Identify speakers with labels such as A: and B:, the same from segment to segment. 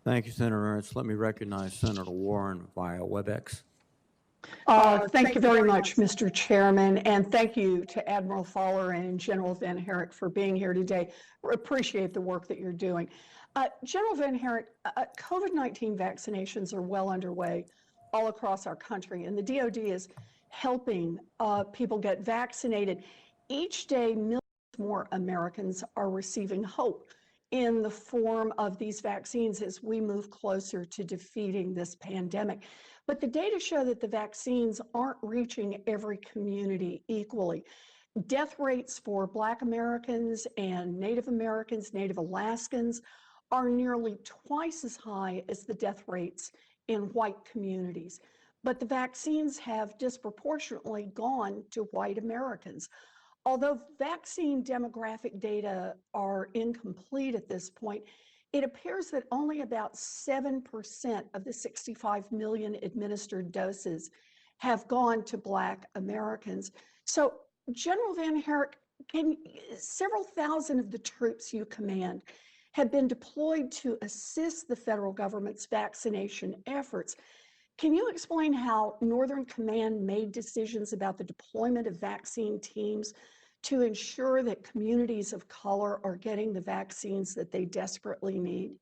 A: Thank you, Senator Ernst. Let me recognize Senator Warren via WebEx.
B: Thank you very much, Mr. Chairman, and thank you to Admiral Fowler and General VanHerck for being here today. We appreciate the work that you're doing. General VanHerck, COVID-19 vaccinations are well underway all across our country, and the DOD is helping people get vaccinated. Each day, millions more Americans are receiving hope in the form of these vaccines as we move closer to defeating this pandemic. But the data show that the vaccines aren't reaching every community equally. Death rates for Black Americans and Native Americans, Native Alaskans, are nearly twice as high as the death rates in white communities. But the vaccines have disproportionately gone to white Americans. Although vaccine demographic data are incomplete at this point, it appears that only about 7% of the 65 million administered doses have gone to Black Americans. So, General VanHerck, several thousand of the troops you command have been deployed to assist the federal government's vaccination efforts. Can you explain how Northern Command made decisions about the deployment of vaccine teams to ensure that communities of color are getting the vaccines that they desperately need?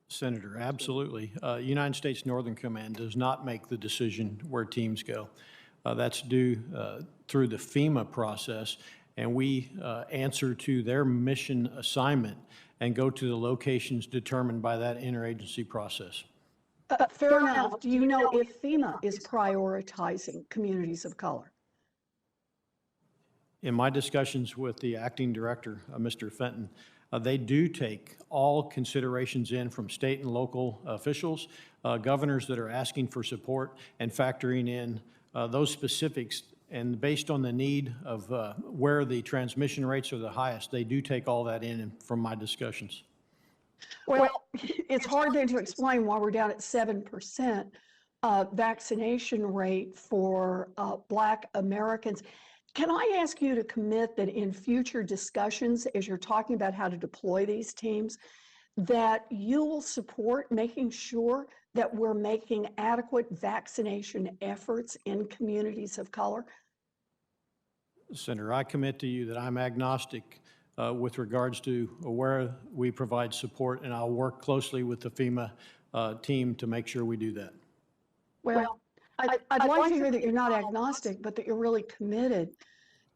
C: Senator, absolutely. United States Northern Command does not make the decision where teams go. That's due through the FEMA process, and we answer to their mission assignment and go to the locations determined by that interagency process.
B: Fair enough. Do you know if FEMA is prioritizing communities of color?
C: In my discussions with the acting director, Mr. Fenton, they do take all considerations in from state and local officials, governors that are asking for support, and factoring in those specifics. And based on the need of where the transmission rates are the highest, they do take all that in from my discussions.
B: Well, it's hard then to explain why we're down at 7% vaccination rate for Black Americans. Can I ask you to commit that in future discussions, as you're talking about how to deploy these teams, that you will support making sure that we're making adequate vaccination efforts in communities of color?
C: Senator, I commit to you that I'm agnostic with regards to where we provide support, and I'll work closely with the FEMA team to make sure we do that.
B: Well, I'd like to hear that you're not agnostic, but that you're really committed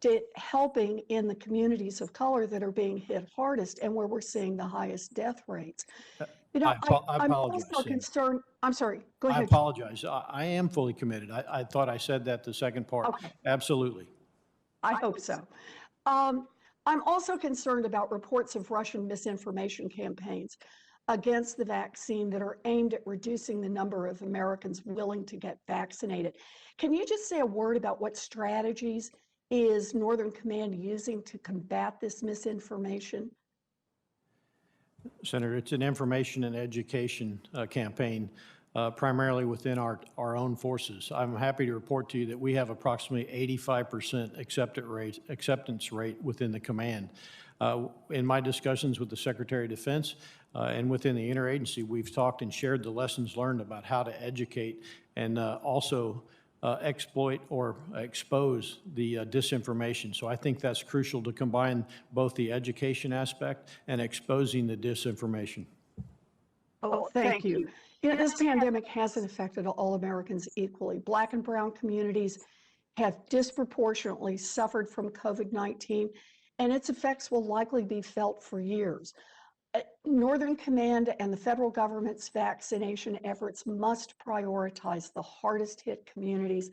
B: to helping in the communities of color that are being hit hardest and where we're seeing the highest death rates. You know, I'm also concerned. I'm sorry, go ahead.
C: I apologize. I am fully committed. I thought I said that the second part.
B: Okay.
C: Absolutely.
B: I hope so. I'm also concerned about reports of Russian misinformation campaigns against the vaccine that are aimed at reducing the number of Americans willing to get vaccinated. Can you just say a word about what strategies is Northern Command using to combat this misinformation?
C: Senator, it's an information and education campaign, primarily within our own forces. I'm happy to report to you that we have approximately 85% acceptance rate within the command. In my discussions with the Secretary of Defense and within the interagency, we've talked and shared the lessons learned about how to educate and also exploit or expose the disinformation. So I think that's crucial to combine both the education aspect and exposing the disinformation.
B: Oh, thank you. You know, this pandemic hasn't affected all Americans equally. Black and brown communities have disproportionately suffered from COVID-19, and its effects will likely be felt for years. Northern Command and the federal government's vaccination efforts must prioritize the hardest hit communities,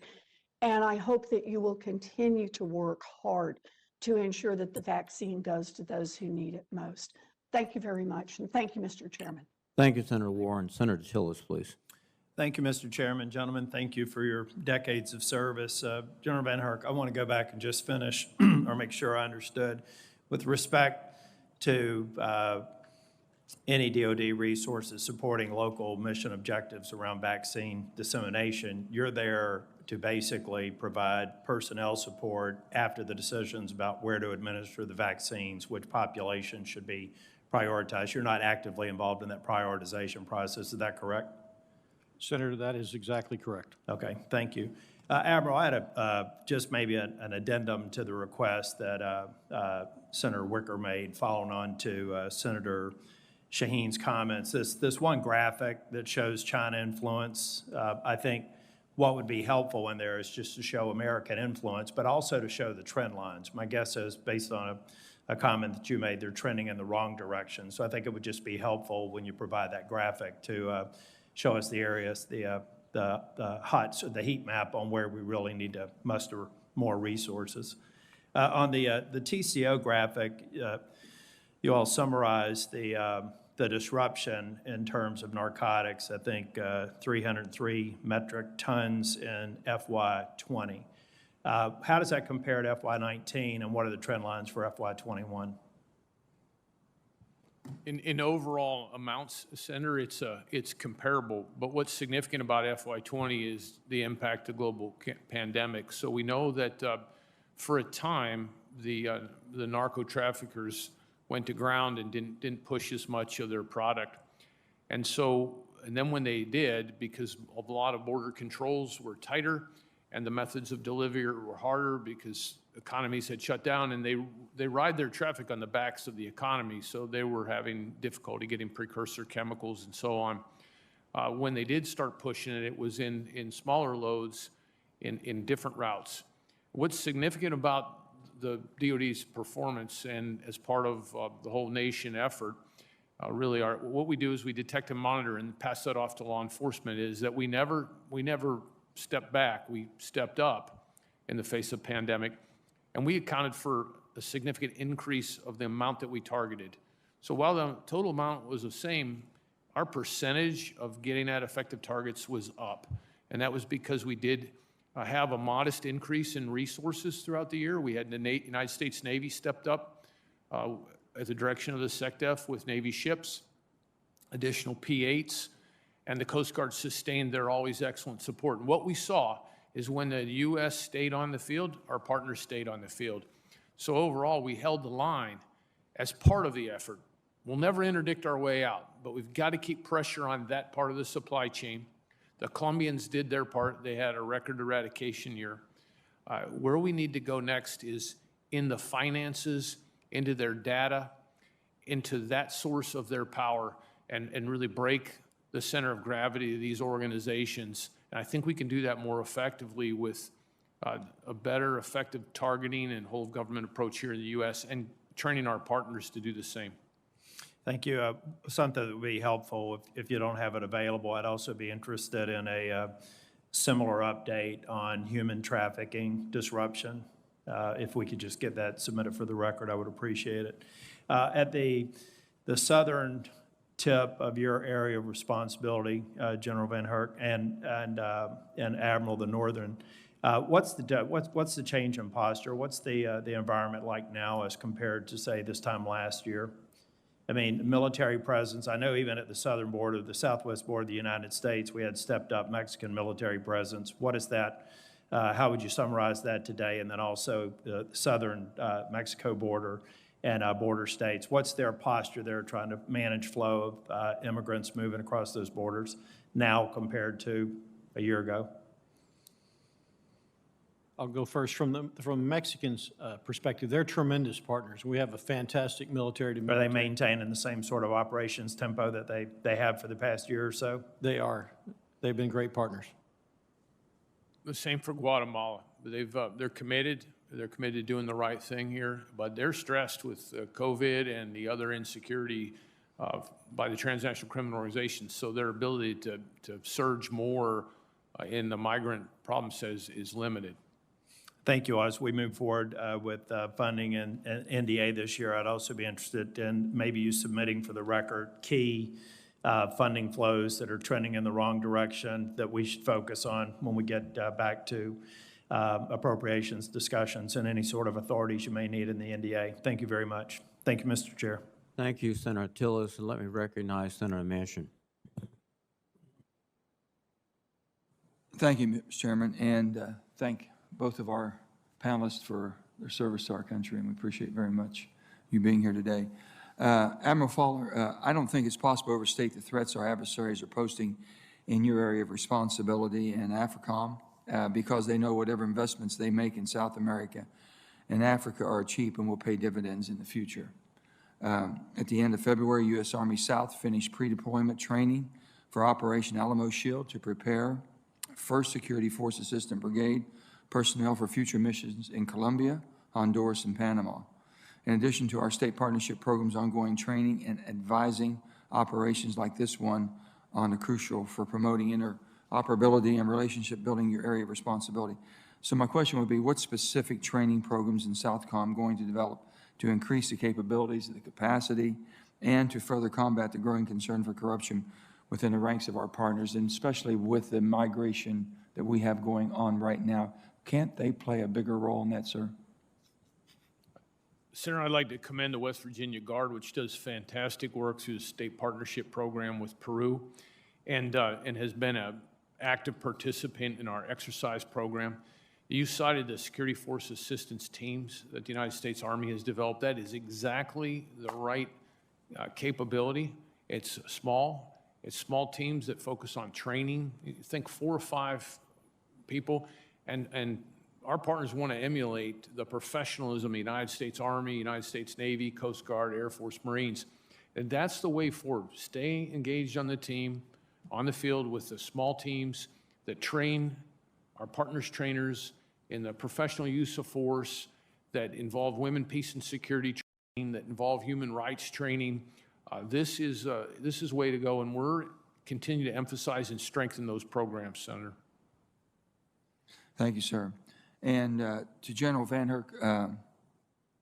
B: and I hope that you will continue to work hard to ensure that the vaccine goes to those who need it most. Thank you very much, and thank you, Mr. Chairman.
A: Thank you, Senator Warren. Senator Tillis, please.
D: Thank you, Mr. Chairman. Gentlemen, thank you for your decades of service. General VanHerck, I want to go back and just finish or make sure I understood. With respect to any DOD resources supporting local mission objectives around vaccine dissemination, you're there to basically provide personnel support after the decisions about where to administer the vaccines, which population should be prioritized. You're not actively involved in that prioritization process. Is that correct?
C: Senator, that is exactly correct.
D: Okay, thank you. Admiral, I had just maybe an addendum to the request that Senator Wicker made following on to Senator Shaheen's comments. This one graphic that shows China influence, I think what would be helpful in there is just to show American influence, but also to show the trend lines. My guess is, based on a comment that you made, they're trending in the wrong direction. So I think it would just be helpful when you provide that graphic to show us the areas, the heat map on where we really need to muster more resources. On the TCO graphic, you all summarized the disruption in terms of narcotics. I think 303 metric tons in FY20. How does that compare to FY19, and what are the trend lines for FY21?
E: In overall amounts, Senator, it's comparable. But what's significant about FY20 is the impact of global pandemic. So we know that for a time, the narco traffickers went to ground and didn't push as much of their product. And then when they did, because a lot of border controls were tighter and the methods of delivery were harder because economies had shut down, and they ride their traffic on the backs of the economy, so they were having difficulty getting precursor chemicals and so on. When they did start pushing it, it was in smaller loads in different routes. What's significant about the DOD's performance, and as part of the whole nation effort, what we do is we detect and monitor and pass that off to law enforcement, is that we never stepped back, we stepped up in the face of pandemic, and we accounted for a significant increase of the amount that we targeted. So while the total amount was the same, our percentage of getting at effective targets was up, and that was because we did have a modest increase in resources throughout the year. We had the United States Navy stepped up at the direction of the SecDef with Navy ships, additional P-8s, and the Coast Guard sustained their always excellent support. And what we saw is when the U.S. stayed on the field, our partners stayed on the field. So overall, we held the line as part of the effort. We'll never interdict our way out, but we've got to keep pressure on that part of the supply chain. The Colombians did their part. They had a record eradication year. Where we need to go next is in the finances, into their data, into that source of their power, and really break the center of gravity of these organizations. And I think we can do that more effectively with a better, effective targeting and whole government approach here in the U.S. and training our partners to do the same.
D: Thank you. Something that would be helpful, if you don't have it available, I'd also be interested in a similar update on human trafficking disruption. If we could just get that submitted for the record, I would appreciate it. At the southern tip of your area of responsibility, General VanHerck, and Admiral, the northern, what's the change in posture? What's the environment like now as compared to, say, this time last year? I mean, military presence, I know even at the southern border, the southwest border of the United States, we had stepped up Mexican military presence. What is that? How would you summarize that today? And then also the southern Mexico border and border states. What's their posture there trying to manage flow of immigrants moving across those borders now compared to a year ago?
C: I'll go first. From the Mexicans' perspective, they're tremendous partners. We have a fantastic military to military.
D: Are they maintaining the same sort of operations tempo that they have for the past year or so?
C: They are. They've been great partners.
E: The same for Guatemala. They're committed. They're committed to doing the right thing here, but they're stressed with COVID and the other insecurity by the transnational criminal organizations. So their ability to surge more in the migrant problem says is limited.
D: Thank you. As we move forward with funding in NDA this year, I'd also be interested in maybe you submitting for the record key funding flows that are trending in the wrong direction that we should focus on when we get back to appropriations discussions and any sort of authorities you may need in the NDA. Thank you very much. Thank you, Mr. Chair.
A: Thank you, Senator Tillis, and let me recognize Senator Manchin.
F: Thank you, Mr. Chairman, and thank both of our panelists for their service to our country, and we appreciate very much you being here today. Admiral Fowler, I don't think it's possible to overstate the threats our adversaries are posting in your area of responsibility in AFRICOM because they know whatever investments they make in South America and Africa are cheap and will pay dividends in the future. At the end of February, U.S. Army South finished pre-deployment training for Operation Alamo Shield to prepare 1st Security Force Assistant Brigade personnel for future missions in Colombia, Honduras, and Panama. In addition to our state partnership program's ongoing training and advising operations like this one on the crucial for promoting interoperability and relationship building your area of responsibility. So my question would be, what specific training programs in Southcom going to develop to increase the capabilities, the capacity, and to further combat the growing concern for corruption within the ranks of our partners, and especially with the migration that we have going on right now? Can't they play a bigger role in that, sir?
E: Senator, I'd like to commend the West Virginia Guard, which does fantastic work through the state partnership program with Peru, and has been an active participant in our exercise program. You cited the Security Force Assistance Teams that the United States Army has developed. That is exactly the right capability. It's small teams that focus on training. You think 4 or 5 people, and our partners want to emulate the professionalism of the United States Army, United States Navy, Coast Guard, Air Force, Marines. And that's the way forward. Stay engaged on the team, on the field with the small teams that train our partners' trainers in the professional use of force, that involve women, peace, and security training, that involve human rights training. This is the way to go, and we're continue to emphasize and strengthen those programs, Senator.
F: Thank you, sir. And to General VanHerck,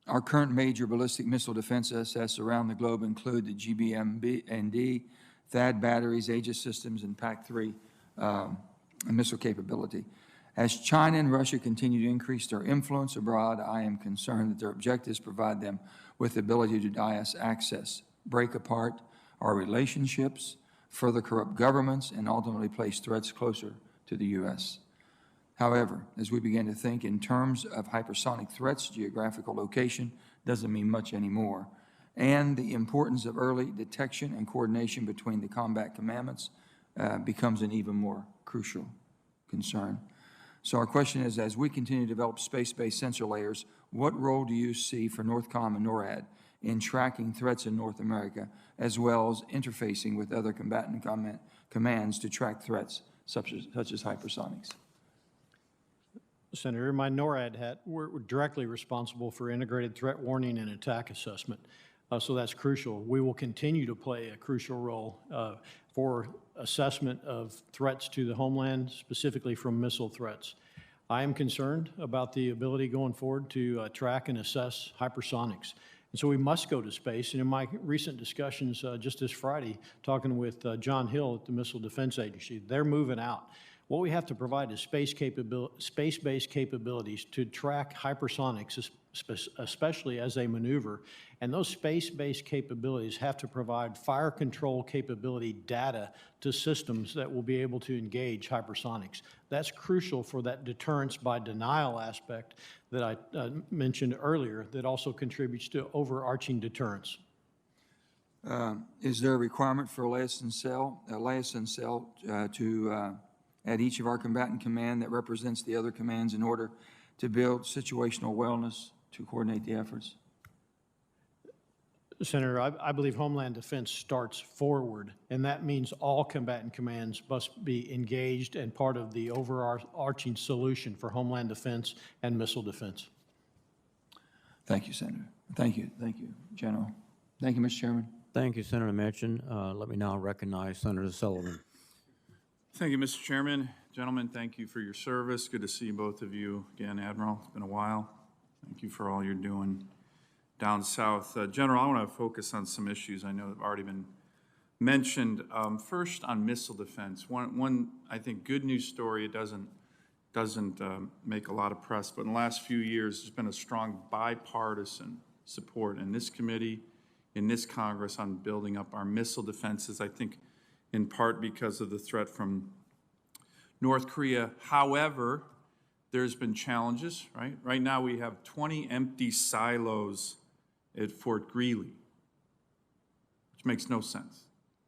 F: our current major ballistic missile defense assets around the globe include the GBM-D, THAAD batteries, Aegis systems, and PAC-3 missile capability. As China and Russia continue to increase their influence abroad, I am concerned that their objectives provide them with the ability to deny us access, break apart our relationships, further corrupt governments, and ultimately place threats closer to the U.S. However, as we begin to think in terms of hypersonic threats, geographical location doesn't mean much anymore, and the importance of early detection and coordination between the combat commandments becomes an even more crucial concern. So our question is, as we continue to develop space-based sensor layers, what role do you see for NORTHCOM and NORAD in tracking threats in North America, as well as interfacing with other combatant commands to track threats such as hypersonics?
C: Senator, in my NORAD hat, we're directly responsible for integrated threat warning and attack assessment. So that's crucial. We will continue to play a crucial role for assessment of threats to the homeland, specifically from missile threats. I am concerned about the ability going forward to track and assess hypersonics. And so we must go to space. And in my recent discussions just this Friday, talking with John Hill at the Missile Defense Agency, they're moving out. What we have to provide is space-based capabilities to track hypersonics, especially as they maneuver. And those space-based capabilities have to provide fire control capability data to systems that will be able to engage hypersonics. That's crucial for that deterrence by denial aspect that I mentioned earlier that also contributes to overarching deterrence.
F: Is there a requirement for a liaison cell to at each of our combatant command that represents the other commands in order to build situational wellness to coordinate the efforts?
C: Senator, I believe Homeland Defense starts forward, and that means all combatant commands must be engaged and part of the overarching solution for Homeland Defense and missile defense.
F: Thank you, Senator. Thank you, General. Thank you, Mr. Chairman.
A: Thank you, Senator Manchin. Let me now recognize Senator Sullivan.
G: Thank you, Mr. Chairman. Gentlemen, thank you for your service. Good to see both of you again, Admiral. It's been a while. Thank you for all you're doing down south. General, I want to focus on some issues I know have already been mentioned. First, on missile defense. One I think, good news story. It doesn't make a lot of press, but in the last few years, there's been a strong bipartisan support in this committee, in this Congress, on building up our missile defenses. I think in part because of the threat from North Korea. However, there's been challenges, right? Right now we have 20 empty silos at Fort Greely. which makes no sense.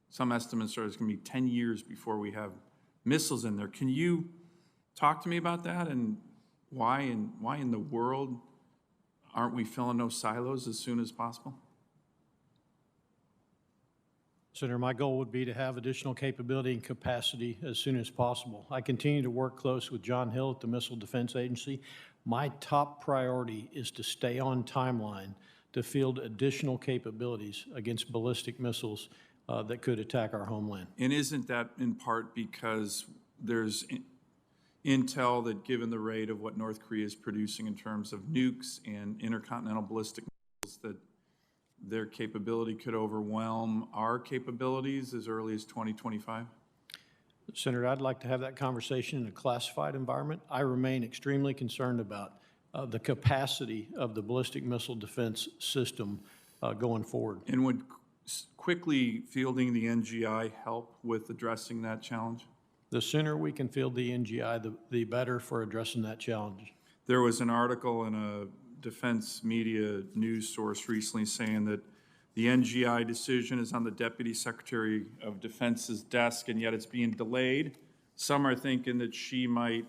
G: Some estimates are it's going to be 10 years before we have missiles in there. Can you talk to me about that and why in the world aren't we filling those silos as soon as possible?
C: Senator, my goal would be to have additional capability and capacity as soon as possible. I continue to work close with John Hill at the Missile Defense Agency. My top priority is to stay on timeline to field additional capabilities against ballistic missiles that could attack our homeland.
G: And isn't that in part because there's intel that given the rate of what North Korea is producing in terms of nukes and intercontinental ballistic missiles, that their capability could overwhelm our capabilities as early as 2025?
C: Senator, I'd like to have that conversation in a classified environment. I remain extremely concerned about the capacity of the ballistic missile defense system going forward.
G: And would quickly fielding the NGI help with addressing that challenge?
C: The sooner we can field the NGI, the better for addressing that challenge.
G: There was an article in a defense media news source recently saying that the NGI decision is on the Deputy Secretary of Defense's desk, and yet it's being delayed. Some are thinking that she might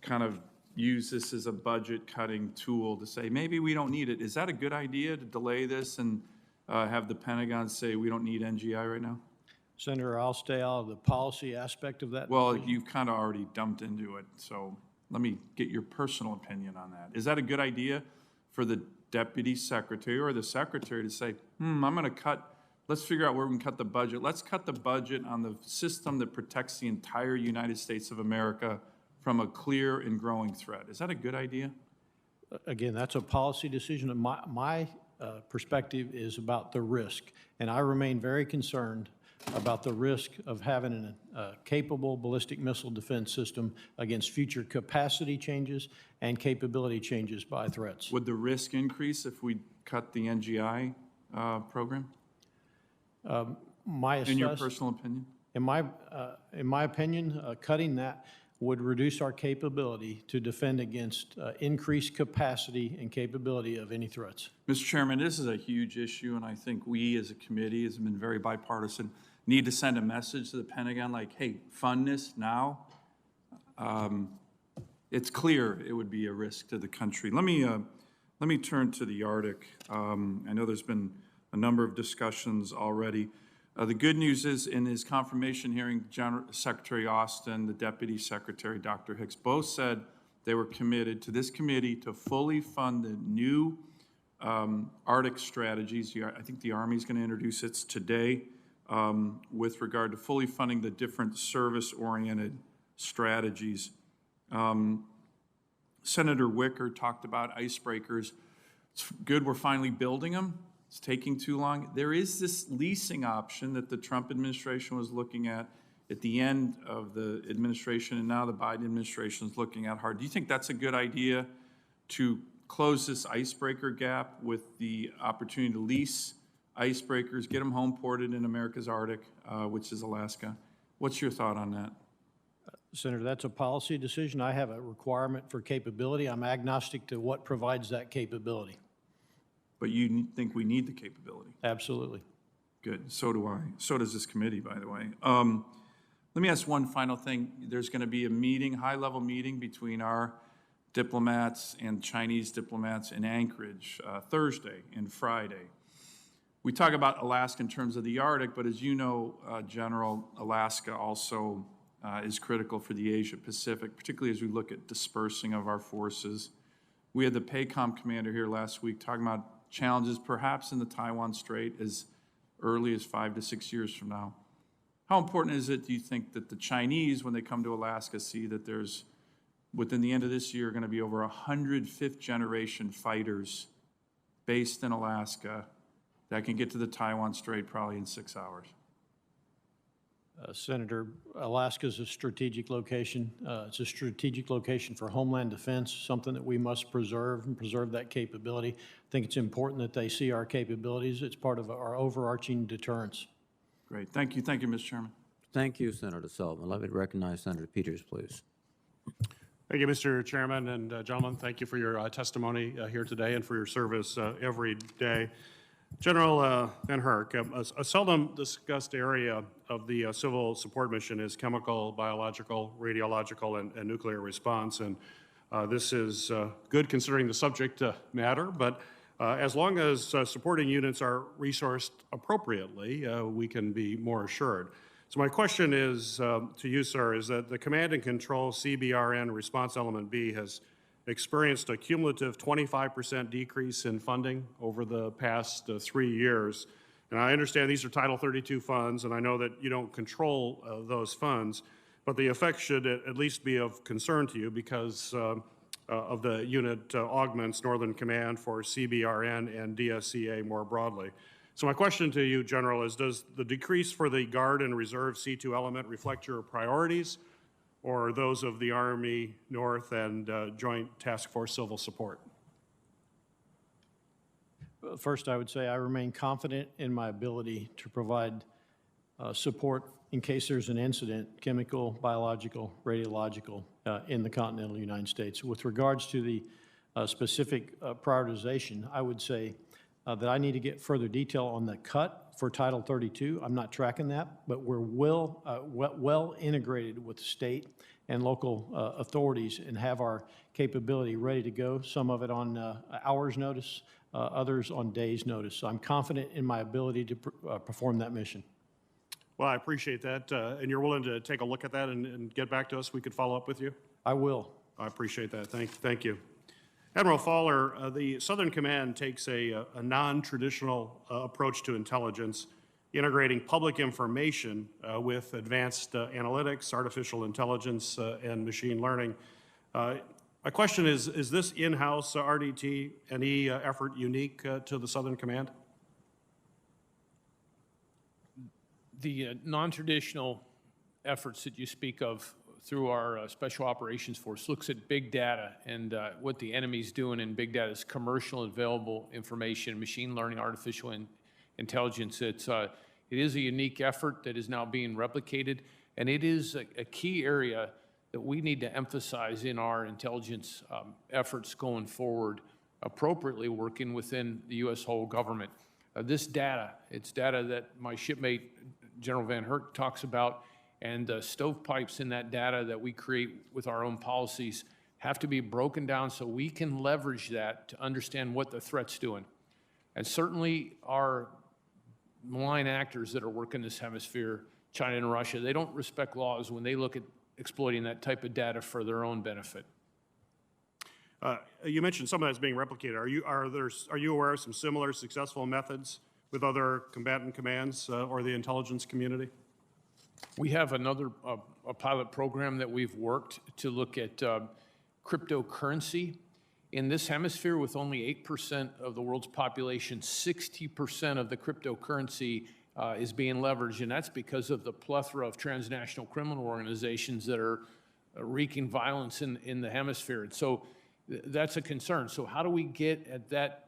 G: kind of use this as a budget-cutting tool to say, maybe we don't need it. Is that a good idea to delay this and have the Pentagon say we don't need NGI right now?
C: Senator, I'll stay out of the policy aspect of that.
G: Well, you've kind of already dumped into it, so let me get your personal opinion on that. Is that a good idea for the Deputy Secretary or the Secretary to say, I'm going to cut, let's figure out where we can cut the budget. Let's cut the budget on the system that protects the entire United States of America from a clear and growing threat. Is that a good idea?
C: Again, that's a policy decision. My perspective is about the risk, and I remain very concerned about the risk of having a capable ballistic missile defense system against future capacity changes and capability changes by threats.
G: Would the risk increase if we cut the NGI program? In your personal opinion?
C: In my opinion, cutting that would reduce our capability to defend against increased capacity and capability of any threats.
G: Mr. Chairman, this is a huge issue, and I think we as a committee has been very bipartisan, need to send a message to the Pentagon like, hey, fund this now. It's clear it would be a risk to the country. Let me turn to the Arctic. I know there's been a number of discussions already. The good news is in his confirmation hearing, Secretary Austin, the Deputy Secretary, Dr. Hicks, both said they were committed to this committee to fully fund the new Arctic strategies. I think the Army is going to introduce it today with regard to fully funding the different service-oriented strategies. Senator Wicker talked about icebreakers. It's good we're finally building them. It's taking too long. There is this leasing option that the Trump administration was looking at the end of the administration, and now the Biden administration is looking at hard. Do you think that's a good idea to close this icebreaker gap with the opportunity to lease icebreakers, get them home ported in America's Arctic, which is Alaska? What's your thought on that?
C: Senator, that's a policy decision. I have a requirement for capability. I'm agnostic to what provides that capability.
G: But you think we need the capability?
C: Absolutely.
G: Good. So do I. So does this committee, by the way. Let me ask one final thing. There's going to be a meeting, high-level meeting between our diplomats and Chinese diplomats in Anchorage Thursday and Friday. We talk about Alaska in terms of the Arctic, but as you know, General, Alaska also is critical for the Asia-Pacific, particularly as we look at dispersing of our forces. We had the PACOM commander here last week talking about challenges perhaps in the Taiwan Strait as early as 5 to 6 years from now. How important is it, do you think, that the Chinese, when they come to Alaska, see that there's, within the end of this year, going to be over 100 fifth-generation fighters based in Alaska that can get to the Taiwan Strait probably in 6 hours?
C: Senator, Alaska is a strategic location. It's a strategic location for homeland defense, something that we must preserve and preserve that capability. I think it's important that they see our capabilities. It's part of our overarching deterrence.
G: Great. Thank you. Thank you, Mr. Chairman.
A: Thank you, Senator Sullivan. Let me recognize Senator Peters, please.
H: Thank you, Mr. Chairman, and gentlemen, thank you for your testimony here today and for your service every day. General VanHerck, a seldom discussed area of the civil support mission is chemical, biological, radiological, and nuclear response. And this is good considering the subject matter, but as long as supporting units are resourced appropriately, we can be more assured. So my question is to you, sir, is that the Command and Control CBRN Response Element B has experienced a cumulative 25% decrease in funding over the past 3 years. And I understand these are Title 32 funds, and I know that you don't control those funds, but the effect should at least be of concern to you because of the unit augments Northern Command for CBRN and DSCA more broadly. So my question to you, General, is does the decrease for the Guard and Reserve C2 element reflect your priorities or those of the Army North and Joint Task Force Civil Support?
C: First, I would say I remain confident in my ability to provide support in case there's an incident, chemical, biological, radiological, in the continental United States. With regards to the specific prioritization, I would say that I need to get further detail on the cut for Title 32. I'm not tracking that, but we're well integrated with state and local authorities and have our capability ready to go, some of it on hours notice, others on days notice. So I'm confident in my ability to perform that mission.
H: Well, I appreciate that, and you're willing to take a look at that and get back to us. We could follow up with you.
C: I will.
H: I appreciate that. Thank you. Admiral Fowler, the Southern Command takes a non-traditional approach to intelligence, integrating public information with advanced analytics, artificial intelligence, and machine learning. My question is this in-house RDT&E effort unique to the Southern Command?
E: The non-traditional efforts that you speak of through our Special Operations Force looks at big data and what the enemy's doing in big data is commercial available information, machine learning, artificial intelligence. It is a unique effort that is now being replicated, and it is a key area that we need to emphasize in our intelligence efforts going forward, appropriately working within the U.S. whole government. This data, it's data that my shipmate, General VanHerck, talks about, and stovepipes in that data that we create with our own policies have to be broken down so we can leverage that to understand what the threat's doing. And certainly our malign actors that are working this hemisphere, China and Russia, they don't respect laws when they look at exploiting that type of data for their own benefit.
H: You mentioned some of that's being replicated. Are you aware of some similar successful methods with other combatant commands or the intelligence community?
E: We have another a pilot program that we've worked to look at cryptocurrency. In this hemisphere, with only 8% of the world's population, 60% of the cryptocurrency is being leveraged, and that's because of the plethora of transnational criminal organizations that are wreaking violence in the hemisphere. And so that's a concern. So how do we get at that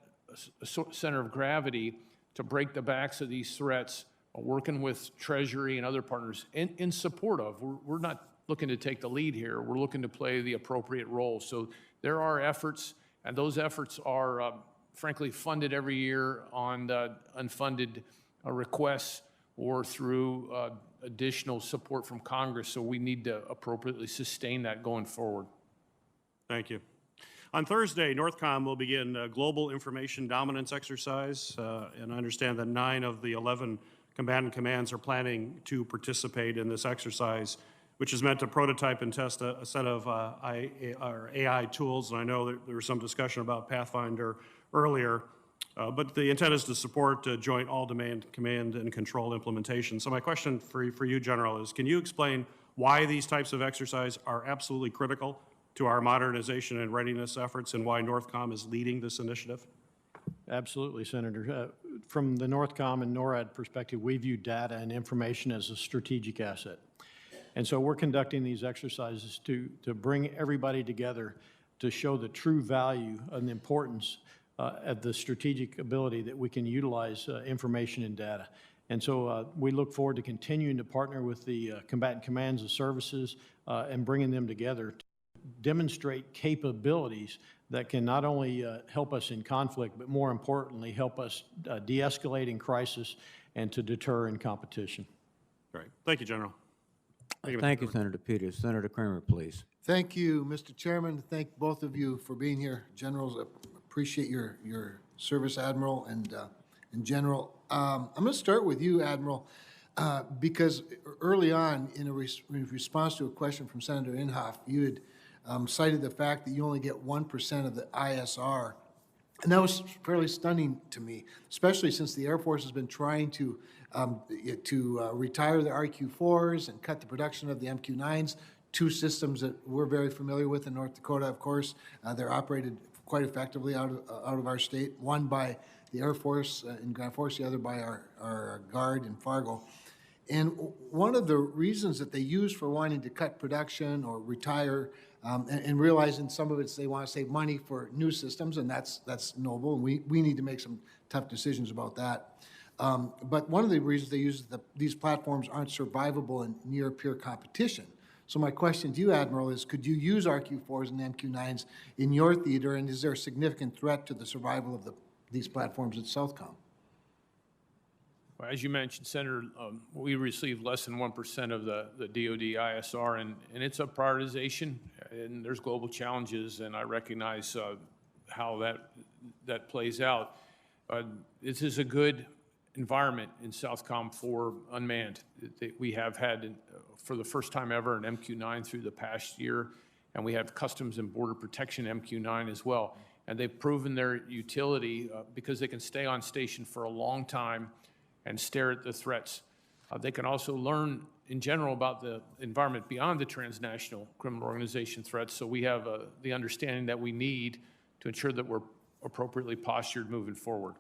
E: center of gravity to break the backs of these threats, working with Treasury and other partners in support of? We're not looking to take the lead here. We're looking to play the appropriate role. So there are efforts, and those efforts are, frankly, funded every year on unfunded requests or through additional support from Congress. So we need to appropriately sustain that going forward.
H: Thank you. On Thursday, NORTHCOM will begin a global information dominance exercise, and I understand that 9 of the 11 combatant commands are planning to participate in this exercise, which is meant to prototype and test a set of AI tools. And I know that there was some discussion about Pathfinder earlier, but the intent is to support joint all-domain command and control implementation. So my question for you, General, is can you explain why these types of exercises are absolutely critical to our modernization and readiness efforts and why NORTHCOM is leading this initiative?
C: Absolutely, Senator. From the NORTHCOM and NORAD perspective, we view data and information as a strategic asset. And so we're conducting these exercises to bring everybody together to show the true value and the importance of the strategic ability that we can utilize information and data. And so we look forward to continuing to partner with the combatant commands and services and bringing them together to demonstrate capabilities that can not only help us in conflict, but more importantly, help us de-escalate in crisis and to deter in competition.
H: Great. Thank you, General.
A: Thank you, Senator Peters. Senator Kramer, please.
I: Thank you, Mr. Chairman. Thank both of you for being here. Generals, appreciate your service, Admiral and General. I'm going to start with you, Admiral, because early on, in response to a question from Senator Inhofe, you had cited the fact that you only get 1% of the ISR. And that was fairly stunning to me, especially since the Air Force has been trying to retire the RQ-4s and cut the production of the MQ-9s, two systems that we're very familiar with in North Dakota, of course. They're operated quite effectively out of our state, one by the Air Force in Grand Forks, the other by our Guard in Fargo. And one of the reasons that they use for wanting to cut production or retire, and realizing some of it's they want to save money for new systems, and that's noble, and we need to make some tough decisions about that. But one of the reasons they use is that these platforms aren't survivable in near peer competition. So my question to you, Admiral, is could you use RQ-4s and MQ-9s in your theater, and is there a significant threat to the survival of these platforms at Southcom?
E: Well, as you mentioned, Senator, we received less than 1% of the DOD ISR, and it's a prioritization, and there's global challenges, and I recognize how that plays out. This is a good environment in Southcom for unmanned. We have had, for the first time ever, an MQ-9 through the past year, and we have Customs and Border Protection MQ-9 as well. And they've proven their utility because they can stay on station for a long time and stare at the threats. They can also learn in general about the environment beyond the transnational criminal organization threats. So we have the understanding that we need to ensure that we're appropriately postured moving forward.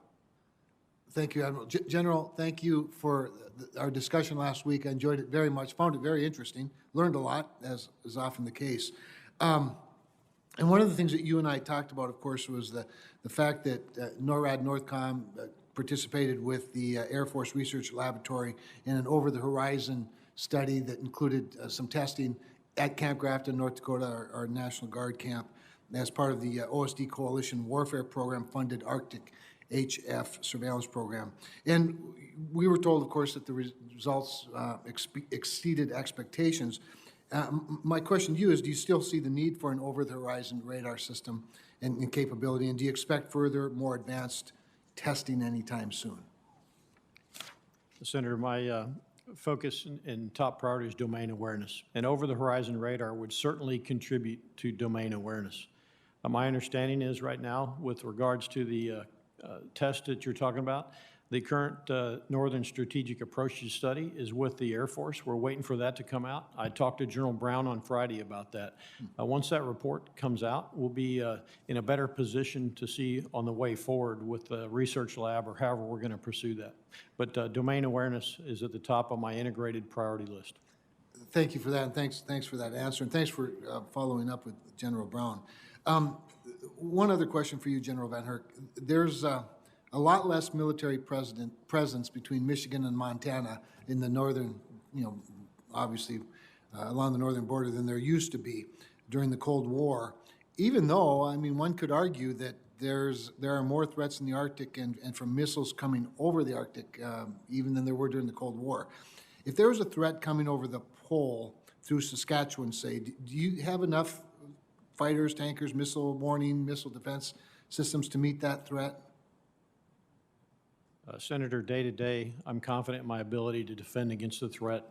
I: Thank you, Admiral. General, thank you for our discussion last week. I enjoyed it very much, found it very interesting, learned a lot, as is often the case. And one of the things that you and I talked about, of course, was the fact that NORAD Northcom participated with the Air Force Research Laboratory in an over-the-horizon study that included some testing at Camp Grafton, North Dakota, our National Guard camp, as part of the OSD Coalition Warfare Program-funded Arctic HF surveillance program. And we were told, of course, that the results exceeded expectations. My question to you is, do you still see the need for an over-the-horizon radar system and capability, and do you expect further, more advanced testing anytime soon?
C: Senator, my focus and top priority is domain awareness, and over-the-horizon radar would certainly contribute to domain awareness. My understanding is right now, with regards to the test that you're talking about, the current Northern Strategic Approaches Study is with the Air Force. We're waiting for that to come out. I talked to General Brown on Friday about that. Once that report comes out, we'll be in a better position to see on the way forward with the research lab or however we're going to pursue that. But domain awareness is at the top of my integrated priority list.
I: Thank you for that, and thanks for that answer, and thanks for following up with General Brown. One other question for you, General VanHerck. There's a lot less military presence between Michigan and Montana in the northern, obviously along the northern border than there used to be during the Cold War. Even though, I mean, one could argue that there are more threats in the Arctic and from missiles coming over the Arctic even than there were during the Cold War. If there was a threat coming over the pole through Saskatchewan, say, do you have enough fighters, tankers, missile warning, missile defense systems to meet that threat?
C: Senator, day to day, I'm confident in my ability to defend against the threat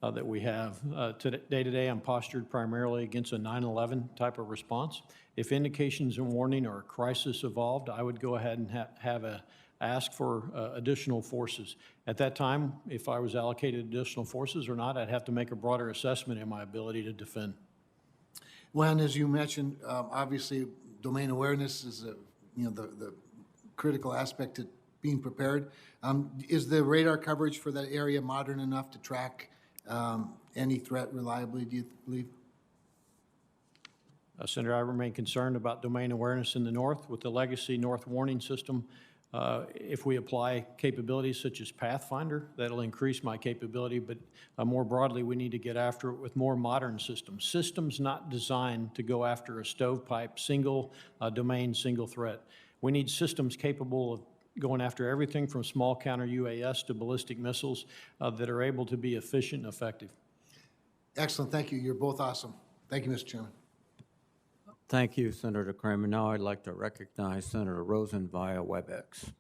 C: that we have. Day to day, I'm postured primarily against a 9/11 type of response. If indications and warning or a crisis evolved, I would go ahead and ask for additional forces. At that time, if I was allocated additional forces or not, I'd have to make a broader assessment in my ability to defend.
I: Well, and as you mentioned, obviously, domain awareness is the critical aspect to being prepared. Is the radar coverage for that area modern enough to track any threat reliably, do you believe?
C: Senator, I remain concerned about domain awareness in the north. With the legacy North Warning System, If we apply capabilities such as Pathfinder, that'll increase my capability, but more broadly, we need to get after it with more modern systems. Systems not designed to go after a stovepipe, single domain, single threat. We need systems capable of going after everything from small counter UAS to ballistic missiles that are able to be efficient and effective.
I: Excellent, thank you. You're both awesome. Thank you, Mr. Chairman.
A: Thank you, Senator Kramer. Now I'd like to recognize Senator Rosen via WebEx.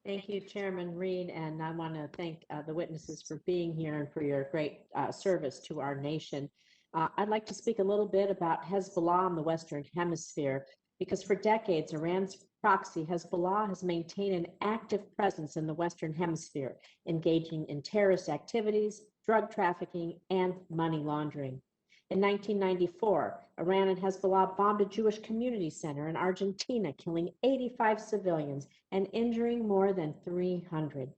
J: Thank you, Chairman Reed, and I want to thank the witnesses for being here and for your great service to our nation. I'd like to speak a little bit about Hezbollah in the Western Hemisphere, because for decades, Iran's proxy Hezbollah has maintained an active presence in the Western Hemisphere, engaging in terrorist activities, drug trafficking, and money laundering. In 1994, Iran and Hezbollah bombed a Jewish community center in Argentina, killing 85 civilians and injuring more than 300.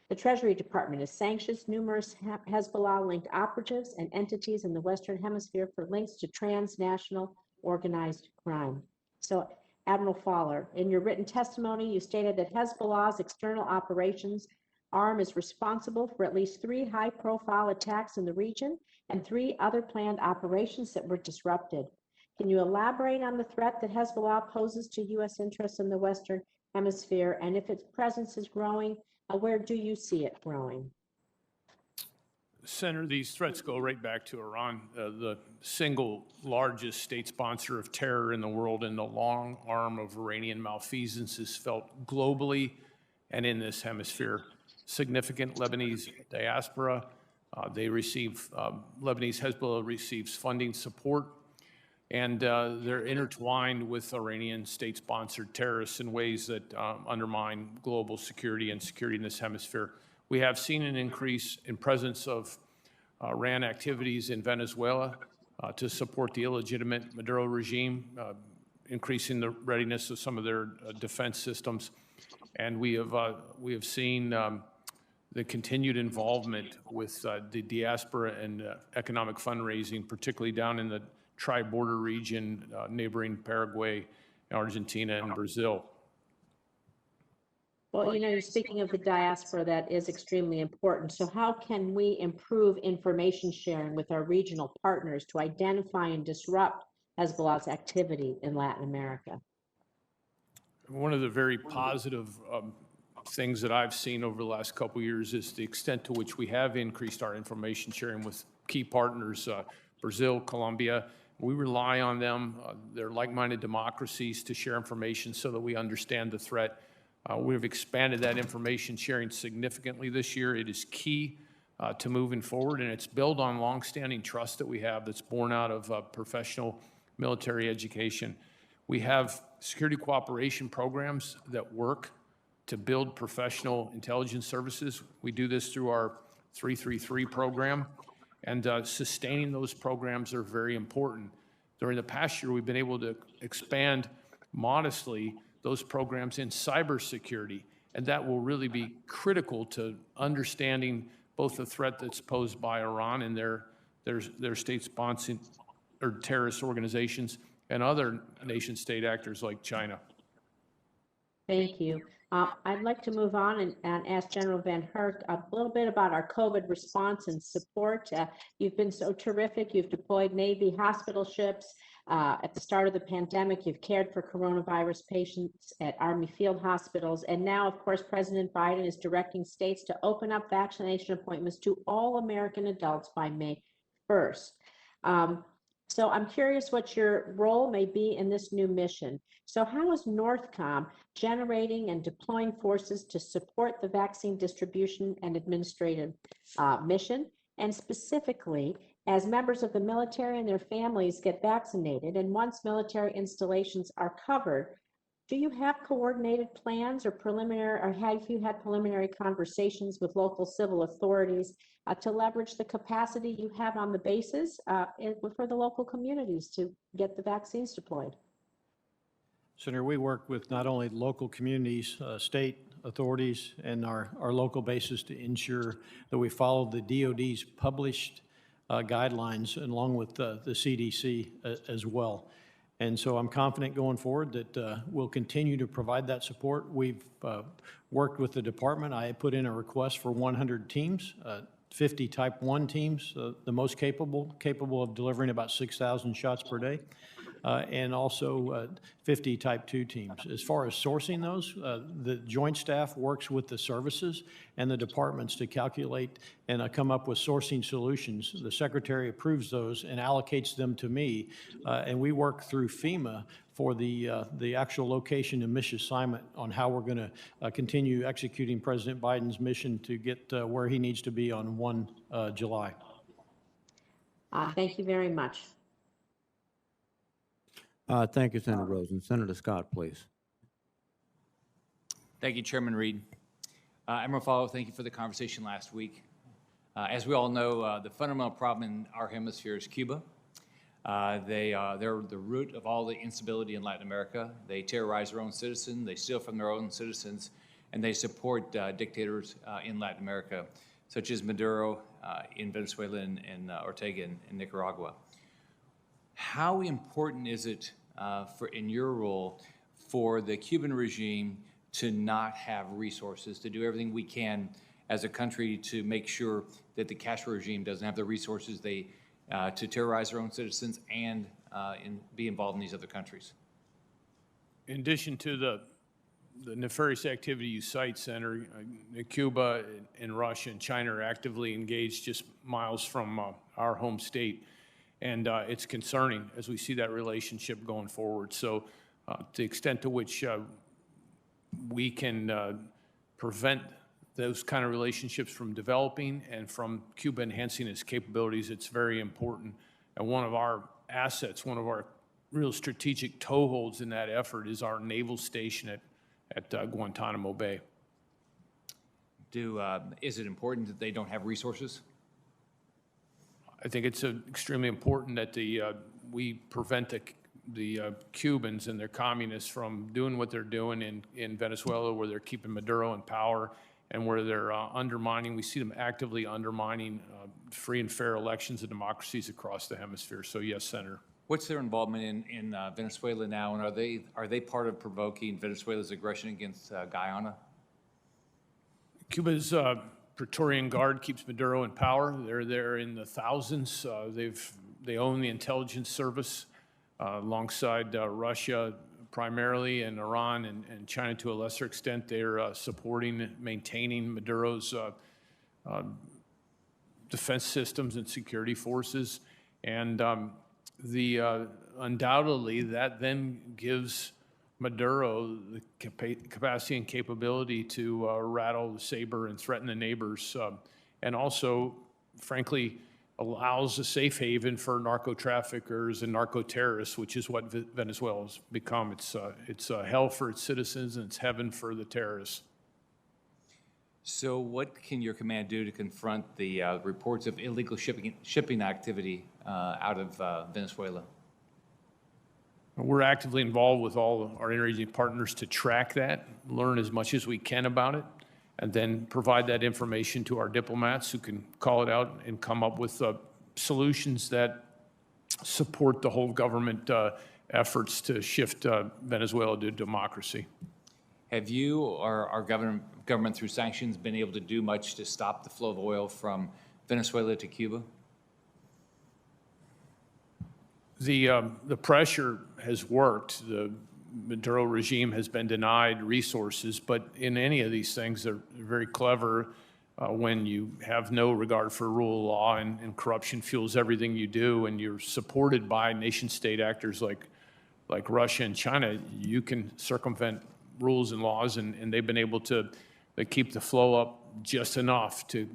J: The Treasury Department has sanctioned numerous Hezbollah-linked operatives and entities in the Western Hemisphere for links to transnational organized crime. So, Admiral Fowler, in your written testimony, you stated that Hezbollah's external operations arm is responsible for at least 3 high-profile attacks in the region and 3 other planned operations that were disrupted. Can you elaborate on the threat that Hezbollah poses to U.S. interests in the Western Hemisphere, and if its presence is growing, where do you see it growing?
E: Senator, these threats go right back to Iran, the single largest state sponsor of terror in the world, and the long arm of Iranian malfeasance is felt globally and in this hemisphere. Significant Lebanese diaspora, Lebanese Hezbollah receives funding support, and they're intertwined with Iranian state-sponsored terrorists in ways that undermine global security and security in this hemisphere. We have seen an increase in presence of Iran activities in Venezuela to support the illegitimate Maduro regime, increasing the readiness of some of their defense systems. And we have seen the continued involvement with the diaspora and economic fundraising, particularly down in the tri-border region neighboring Paraguay, Argentina, and Brazil.
J: Well, you know, you're speaking of the diaspora, that is extremely important. So how can we improve information sharing with our regional partners to identify and disrupt Hezbollah's activity in Latin America?
E: One of the very positive things that I've seen over the last couple of years is the extent to which we have increased our information sharing with key partners, Brazil, Colombia. We rely on them. They're like-minded democracies to share information so that we understand the threat. We've expanded that information sharing significantly this year. It is key to moving forward, and it's built on longstanding trust that we have that's born out of professional military education. We have security cooperation programs that work to build professional intelligence services. We do this through our 333 program, and sustaining those programs are very important. During the past year, we've been able to expand modestly those programs in cybersecurity, and that will really be critical to understanding both the threat that's posed by Iran and their state-sponsored or terrorist organizations and other nation-state actors like China.
J: Thank you. I'd like to move on and ask General VanHerck a little bit about our COVID response and support. You've been so terrific. You've deployed Navy hospital ships. At the start of the pandemic, you've cared for coronavirus patients at Army field hospitals. And now, of course, President Biden is directing states to open up vaccination appointments to all American adults by May 1st. So I'm curious what your role may be in this new mission. So how is NORTHCOM generating and deploying forces to support the vaccine distribution and administrative mission? And specifically, as members of the military and their families get vaccinated, and once military installations are covered, do you have coordinated plans or have you had preliminary conversations with local civil authorities to leverage the capacity you have on the bases for the local communities to get the vaccines deployed?
C: Senator, we work with not only local communities, state authorities, and our local bases to ensure that we follow the DOD's published guidelines along with the CDC as well. And so I'm confident going forward that we'll continue to provide that support. We've worked with the department. I put in a request for 100 teams, 50 Type 1 teams, the most capable of delivering about 6,000 shots per day, and also 50 Type 2 teams. As far as sourcing those, the Joint Staff works with the services and the departments to calculate and come up with sourcing solutions. The Secretary approves those and allocates them to me, and we work through FEMA for the actual location and mission assignment on how we're going to continue executing President Biden's mission to get where he needs to be on 1 July.
J: Thank you very much.
A: Thank you, Senator Rosen. Senator Scott, please.
K: Thank you, Chairman Reed. Admiral Follow, thank you for the conversation last week. As we all know, the fundamental problem in our hemisphere is Cuba. They're the root of all the instability in Latin America. They terrorize their own citizens, they steal from their own citizens, and they support dictators in Latin America, such as Maduro in Venezuela and Ortega in Nicaragua. How important is it in your role for the Cuban regime to not have resources, to do everything we can as a country to make sure that the Castro regime doesn't have the resources to terrorize their own citizens and be involved in these other countries?
E: In addition to the nefarious activity you cite, Senator, Cuba and Russia and China are actively engaged just miles from our home state. And it's concerning as we see that relationship going forward. So to the extent to which we can prevent those kind of relationships from developing and from Cuba enhancing its capabilities, it's very important. And one of our assets, one of our real strategic toeholds in that effort is our naval station at Guantanamo Bay.
K: Is it important that they don't have resources?
E: I think it's extremely important that we prevent the Cubans and their communists from doing what they're doing in Venezuela, where they're keeping Maduro in power and where they're undermining. We see them actively undermining free and fair elections and democracies across the hemisphere. So yes, Senator.
K: What's their involvement in Venezuela now, and are they part of provoking Venezuela's aggression against Guyana?
E: Cuba's Praetorian Guard keeps Maduro in power. They're there in the thousands. They own the intelligence service alongside Russia primarily, and Iran and China to a lesser extent. They're supporting, maintaining Maduro's defense systems and security forces. And undoubtedly, that then gives Maduro the capacity and capability to rattle the saber and threaten the neighbors, and also, frankly, allows a safe haven for narco-traffickers and narco-terrorists, which is what Venezuela has become. It's hell for its citizens, and it's heaven for the terrorists.
K: So what can your command do to confront the reports of illegal shipping activity out of Venezuela?
E: We're actively involved with all our interagency partners to track that, learn as much as we can about it, and then provide that information to our diplomats who can call it out and come up with solutions that support the whole government efforts to shift Venezuela to democracy.
K: Have you or our government through sanctions been able to do much to stop the flow of oil from Venezuela to Cuba?
E: The pressure has worked. The Maduro regime has been denied resources, but in any of these things, they're very clever when you have no regard for rule of law and corruption fuels everything you do, and you're supported by nation-state actors like Russia and China. You can circumvent rules and laws, and they've been able to keep the flow up just enough to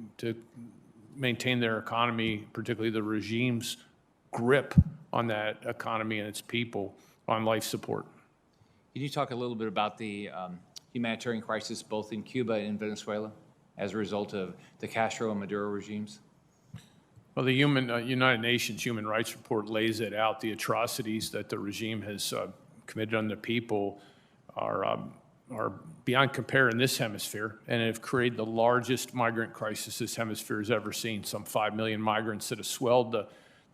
E: maintain their economy, particularly the regime's grip on that economy and its people on life support.
K: Can you talk a little bit about the humanitarian crisis both in Cuba and Venezuela as a result of the Castro and Maduro regimes?
E: Well, the United Nations Human Rights Report lays it out. The atrocities that the regime has committed on the people are beyond compare in this hemisphere, and have created the largest migrant crisis this hemisphere has ever seen. Some 5 million migrants that have swelled